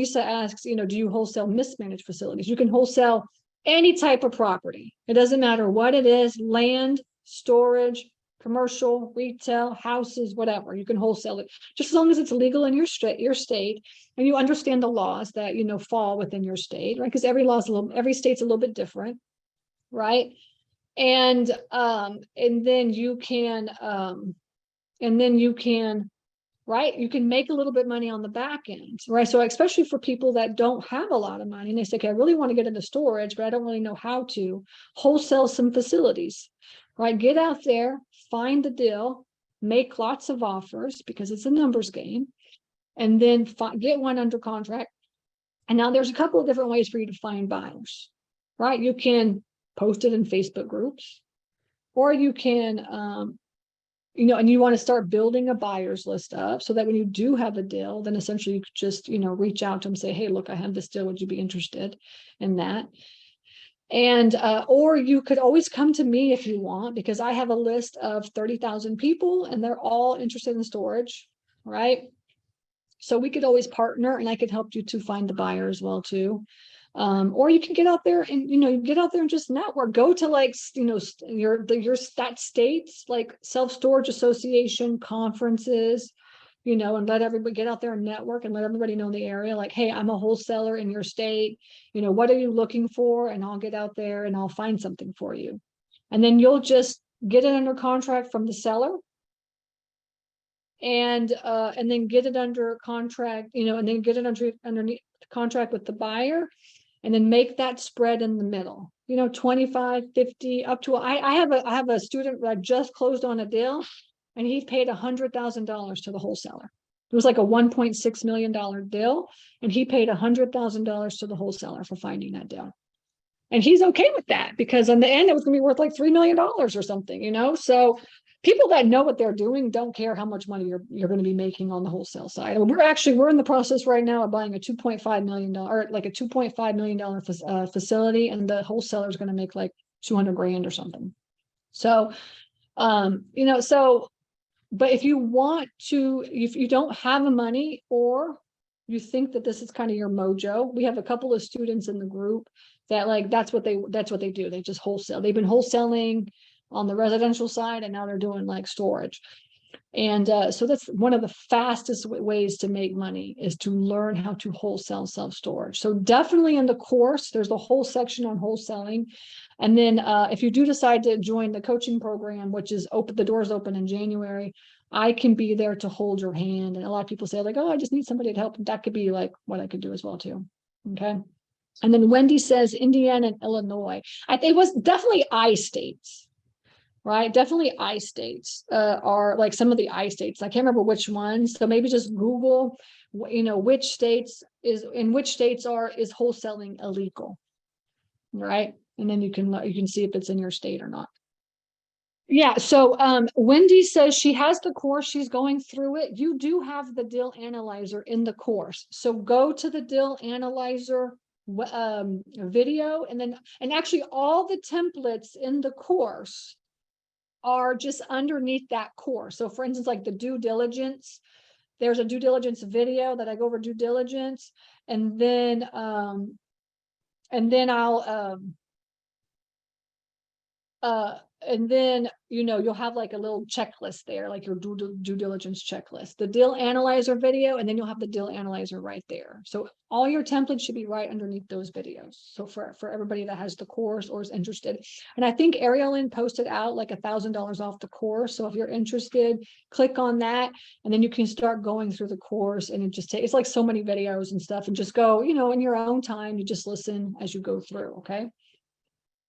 Lisa asks, do you wholesale mismanaged facilities? You can wholesale any type of property. It doesn't matter what it is, land, storage, commercial, retail, houses, whatever. You can wholesale it just as long as it's legal in your state, and you understand the laws that fall within your state, right? Because every state's a little bit different, right? And then you can right, you can make a little bit of money on the back end, right? So especially for people that don't have a lot of money and they say, okay, I really want to get into storage, but I don't really know how to wholesale some facilities, right? Get out there, find the deal, make lots of offers because it's a numbers game, and then get one under contract. And now there's a couple of different ways for you to find buyers, right? You can post it in Facebook groups, or you can, and you want to start building a buyer's list up so that when you do have a deal, then essentially you could just, reach out to them and say, hey, look, I have this deal. Would you be interested in that? And, or you could always come to me if you want, because I have a list of 30,000 people and they're all interested in storage, right? So we could always partner and I could help you to find the buyer as well too. Or you can get out there and, get out there and just network, go to your state's like self-storage association conferences, and let everybody get out there and network and let everybody know in the area, like, hey, I'm a wholesaler in your state. What are you looking for? And I'll get out there and I'll find something for you. And then you'll just get it under contract from the seller. And then get it under contract, and then get it underneath contract with the buyer. And then make that spread in the middle, 25, 50, up to, I have a student that just closed on a deal and he paid $100,000 to the wholesaler. It was like a $1.6 million deal. And he paid $100,000 to the wholesaler for finding that deal. And he's okay with that because in the end, it was gonna be worth like $3 million or something, so people that know what they're doing don't care how much money you're going to be making on the wholesale side. We're in the process right now of buying a $2.5 million, or like a $2.5 million facility, and the wholesaler is going to make like 200 grand or something. So, but if you don't have the money, or you think that this is kind of your mojo, we have a couple of students in the group that that's what they do. They just wholesale. They've been wholesaling on the residential side, and now they're doing like storage. And so that's one of the fastest ways to make money, is to learn how to wholesale self-storage. So definitely in the course, there's a whole section on wholesaling. And then if you do decide to join the coaching program, which is open, the doors open in January, I can be there to hold your hand. And a lot of people say like, oh, I just need somebody to help. That could be like what I could do as well too. Okay. And then Wendy says Indiana and Illinois. It was definitely I states. Right, definitely I states are like some of the I states. I can't remember which ones. So maybe just Google, which states is wholesaling illegal, right? And then you can see if it's in your state or not. Yeah. So Wendy says she has the course. She's going through it. You do have the deal analyzer in the course. So go to the deal analyzer video, and actually all the templates in the course are just underneath that course. So for instance, like the due diligence, there's a due diligence video that I go over due diligence, and then I'll and then you'll have like a little checklist there, like your due diligence checklist, the deal analyzer video, and then you'll have the deal analyzer right there. So all your templates should be right underneath those videos. So for everybody that has the course or is interested, and I think Ariel posted out like $1,000 off the course. So if you're interested, click on that, and then you can start going through the course. And it's like so many videos and stuff, and just go, in your own time, you just listen as you go through. Okay.